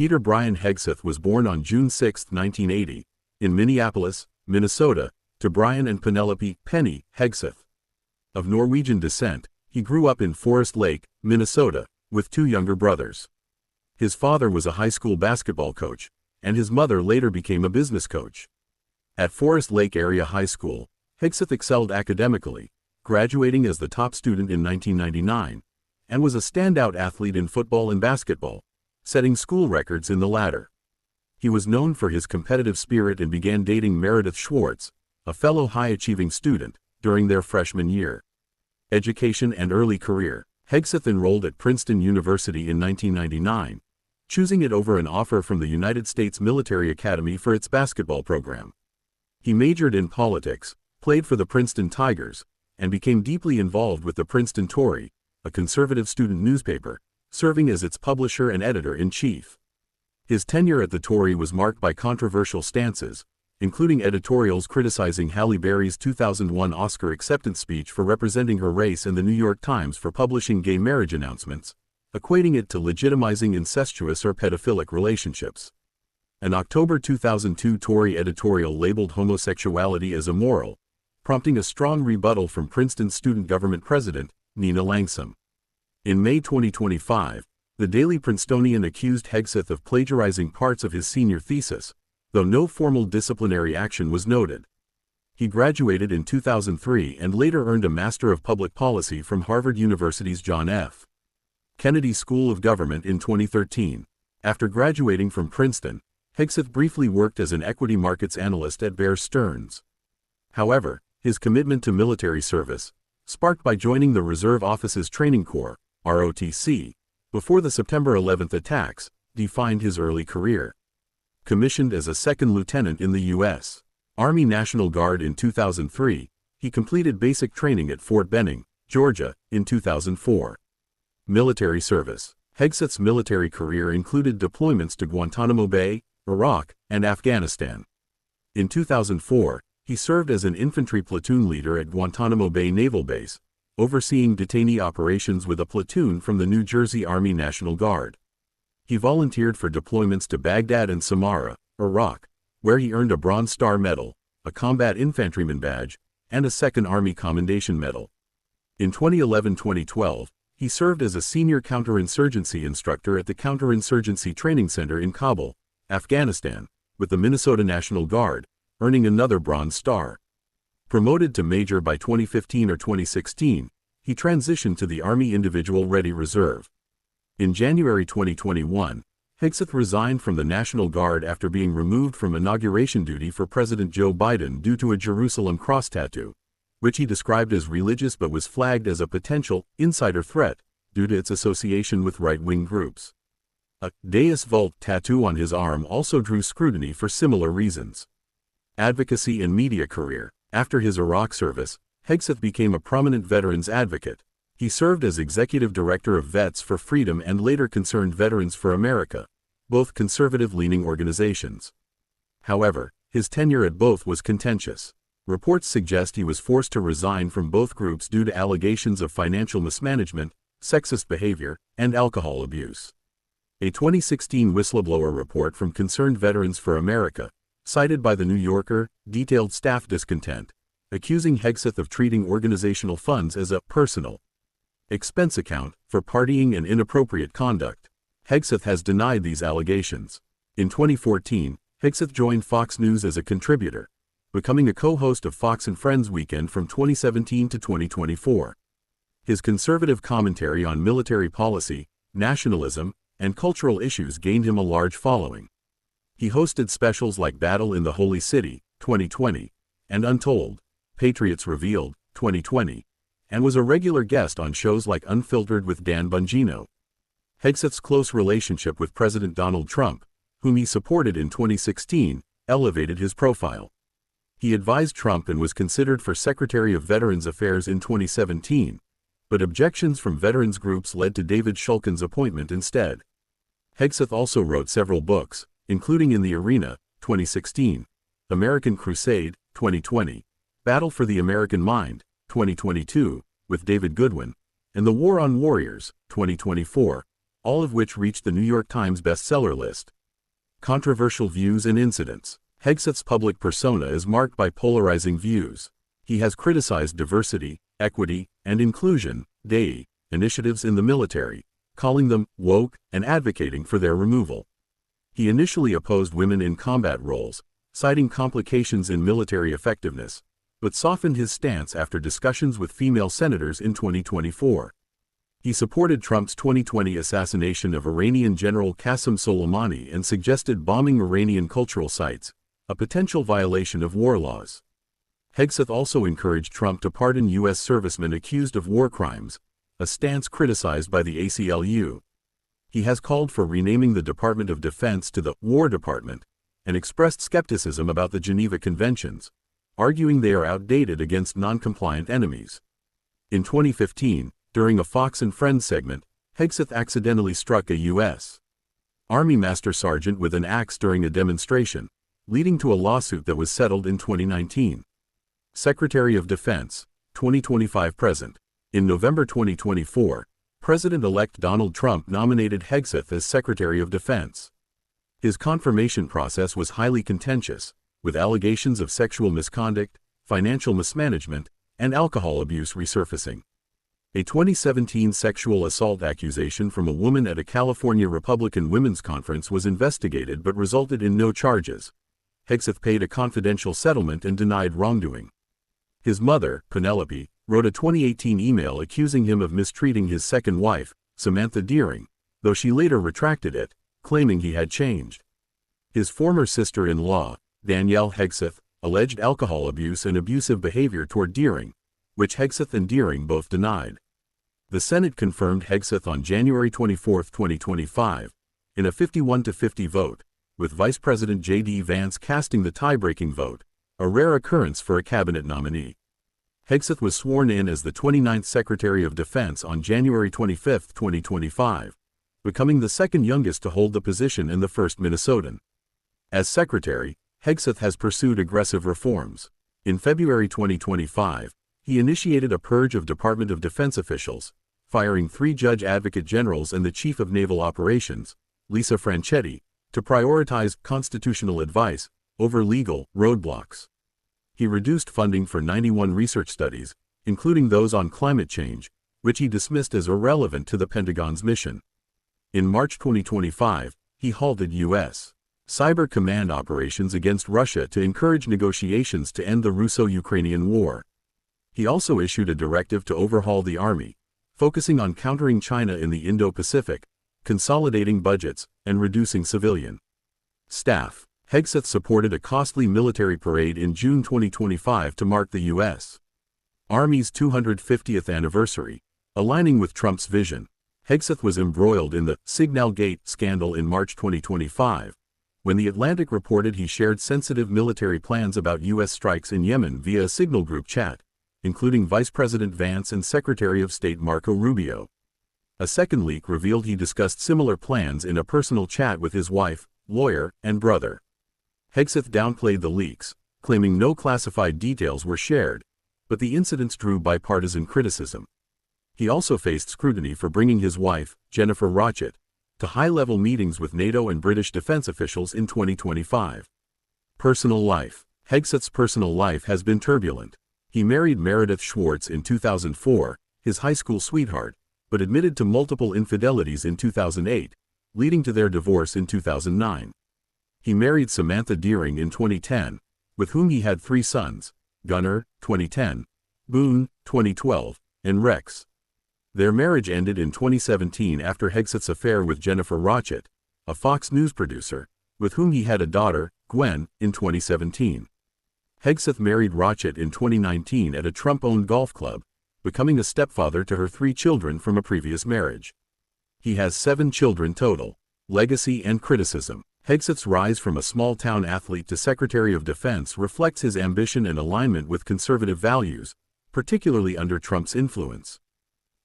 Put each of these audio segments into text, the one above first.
Peter Brian Hegseth was born on June 6, 1980, in Minneapolis, Minnesota, to Brian and Penelope Penny Hegseth. Of Norwegian descent, he grew up in Forest Lake, Minnesota, with two younger brothers. His father was a high school basketball coach, and his mother later became a business coach. At Forest Lake Area High School, Hegseth excelled academically, graduating as the top student in 1999, and was a standout athlete in football and basketball, setting school records in the latter. He was known for his competitive spirit and began dating Meredith Schwartz, a fellow high-achieving student, during their freshman year. Education and early career. Hegseth enrolled at Princeton University in 1999, choosing it over an offer from the United States Military Academy for its basketball program. He majored in politics, played for the Princeton Tigers, and became deeply involved with the Princeton Tory, a conservative student newspaper, serving as its publisher and editor-in-chief. His tenure at the Tory was marked by controversial stances, including editorials criticizing Halle Berry's 2001 Oscar acceptance speech for representing her race and the New York Times for publishing gay marriage announcements, equating it to legitimizing incestuous or pedophilic relationships. An October 2002 Tory editorial labeled homosexuality as immoral, prompting a strong rebuttal from Princeton student government president, Nina Langsam. In May 2025, the Daily Princetonian accused Hegseth of plagiarizing parts of his senior thesis, though no formal disciplinary action was noted. He graduated in 2003 and later earned a Master of Public Policy from Harvard University's John F. Kennedy School of Government in 2013. After graduating from Princeton, Hegseth briefly worked as an equity markets analyst at Bear Stearns. However, his commitment to military service, sparked by joining the Reserve Officers Training Corps, ROTC, before the September 11 attacks, defined his early career. Commissioned as a second lieutenant in the U.S. Army National Guard in 2003, he completed basic training at Fort Benning, Georgia, in 2004. Military service. Hegseth's military career included deployments to Guantanamo Bay, Iraq, and Afghanistan. In 2004, he served as an infantry platoon leader at Guantanamo Bay Naval Base, overseeing detainee operations with a platoon from the New Jersey Army National Guard. He volunteered for deployments to Baghdad and Samarra, Iraq, where he earned a Bronze Star Medal, a Combat Infantryman Badge, and a Second Army Commendation Medal. In 2011-2012, he served as a senior counterinsurgency instructor at the Counterinsurgency Training Center in Kabul, Afghanistan, with the Minnesota National Guard, earning another Bronze Star. Promoted to Major by 2015 or 2016, he transitioned to the Army Individual Ready Reserve. In January 2021, Hegseth resigned from the National Guard after being removed from inauguration duty for President Joe Biden due to a Jerusalem cross tattoo, which he described as religious but was flagged as a potential insider threat due to its association with right-wing groups. A Deus Vult tattoo on his arm also drew scrutiny for similar reasons. Advocacy and media career. After his Iraq service, Hegseth became a prominent veterans advocate. He served as executive director of Vets for Freedom and later Concerned Veterans for America, both conservative-leaning organizations. However, his tenure at both was contentious. Reports suggest he was forced to resign from both groups due to allegations of financial mismanagement, sexist behavior, and alcohol abuse. A 2016 whistleblower report from Concerned Veterans for America, cited by The New Yorker, detailed staff discontent, accusing Hegseth of treating organizational funds as a personal expense account for partying and inappropriate conduct. Hegseth has denied these allegations. In 2014, Hegseth joined Fox News as a contributor, becoming a co-host of Fox and Friends Weekend from 2017 to 2024. His conservative commentary on military policy, nationalism, and cultural issues gained him a large following. He hosted specials like Battle in the Holy City, 2020, and Untold, Patriots Revealed, 2020, and was a regular guest on shows like Unfiltered with Dan Bongino. Hegseth's close relationship with President Donald Trump, whom he supported in 2016, elevated his profile. He advised Trump and was considered for Secretary of Veterans Affairs in 2017, but objections from veterans groups led to David Shulkin's appointment instead. Hegseth also wrote several books, including In the Arena, 2016, American Crusade, 2020, Battle for the American Mind, 2022, with David Goodwin, and The War on Warriors, 2024, all of which reached the New York Times bestseller list. Controversial views and incidents. Hegseth's public persona is marked by polarizing views. He has criticized diversity, equity, and inclusion (DEI) initiatives in the military, calling them woke and advocating for their removal. He initially opposed women in combat roles, citing complications in military effectiveness, but softened his stance after discussions with female senators in 2024. He supported Trump's 2020 assassination of Iranian General Qasem Soleimani and suggested bombing Iranian cultural sites, a potential violation of war laws. Hegseth also encouraged Trump to pardon U.S. servicemen accused of war crimes, a stance criticized by the ACLU. He has called for renaming the Department of Defense to the War Department, and expressed skepticism about the Geneva Conventions, arguing they are outdated against non-compliant enemies. In 2015, during a Fox and Friends segment, Hegseth accidentally struck a U.S. Army Master Sergeant with an axe during a demonstration, leading to a lawsuit that was settled in 2019. Secretary of Defense, 2025-present. In November 2024, President-elect Donald Trump nominated Hegseth as Secretary of Defense. His confirmation process was highly contentious, with allegations of sexual misconduct, financial mismanagement, and alcohol abuse resurfacing. A 2017 sexual assault accusation from a woman at a California Republican women's conference was investigated but resulted in no charges. Hegseth paid a confidential settlement and denied wrongdoing. His mother, Penelope, wrote a 2018 email accusing him of mistreating his second wife, Samantha Deering, though she later retracted it, claiming he had changed. His former sister-in-law, Danielle Hegseth, alleged alcohol abuse and abusive behavior toward Deering, which Hegseth and Deering both denied. The Senate confirmed Hegseth on January 24, 2025, in a 51-50 vote, with Vice President J.D. Vance casting the tie-breaking vote, a rare occurrence for a cabinet nominee. Hegseth was sworn in as the 29th Secretary of Defense on January 25, 2025, becoming the second youngest to hold the position and the first Minnesotan. As Secretary, Hegseth has pursued aggressive reforms. In February 2025, he initiated a purge of Department of Defense officials, firing 3 judge advocate generals and the Chief of Naval Operations, Lisa Franchetti, to prioritize constitutional advice over legal roadblocks. He reduced funding for 91 research studies, including those on climate change, which he dismissed as irrelevant to the Pentagon's mission. In March 2025, he halted U.S. cyber command operations against Russia to encourage negotiations to end the Russo-Ukrainian war. He also issued a directive to overhaul the Army, focusing on countering China in the Indo-Pacific, consolidating budgets, and reducing civilian staff. Hegseth supported a costly military parade in June 2025 to mark the U.S. Army's 250th anniversary, aligning with Trump's vision. Hegseth was embroiled in the Signalgate scandal in March 2025, when The Atlantic reported he shared sensitive military plans about U.S. strikes in Yemen via a Signal group chat, including Vice President Vance and Secretary of State Marco Rubio. A second leak revealed he discussed similar plans in a personal chat with his wife, lawyer, and brother. Hegseth downplayed the leaks, claiming no classified details were shared, but the incidents drew bipartisan criticism. He also faced scrutiny for bringing his wife, Jennifer Rochett, to high-level meetings with NATO and British defense officials in 2025. Personal life. Hegseth's personal life has been turbulent. He married Meredith Schwartz in 2004, his high school sweetheart, but admitted to multiple infidelities in 2008, leading to their divorce in 2009. He married Samantha Deering in 2010, with whom he had 3 sons, Gunnar, 2010, Boone, 2012, and Rex. Their marriage ended in 2017 after Hegseth's affair with Jennifer Rochett, a Fox News producer, with whom he had a daughter, Gwen, in 2017. Hegseth married Rochett in 2019 at a Trump-owned golf club, becoming a stepfather to her 3 children from a previous marriage. He has 7 children total. Legacy and criticism. Hegseth's rise from a small-town athlete to Secretary of Defense reflects his ambition and alignment with conservative values, particularly under Trump's influence.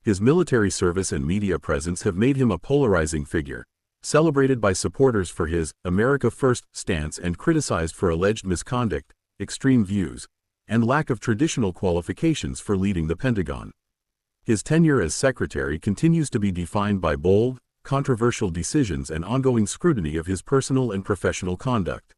His military service and media presence have made him a polarizing figure, celebrated by supporters for his America First stance and criticized for alleged misconduct, extreme views, and lack of traditional qualifications for leading the Pentagon. His tenure as secretary continues to be defined by bold, controversial decisions and ongoing scrutiny of his personal and professional conduct.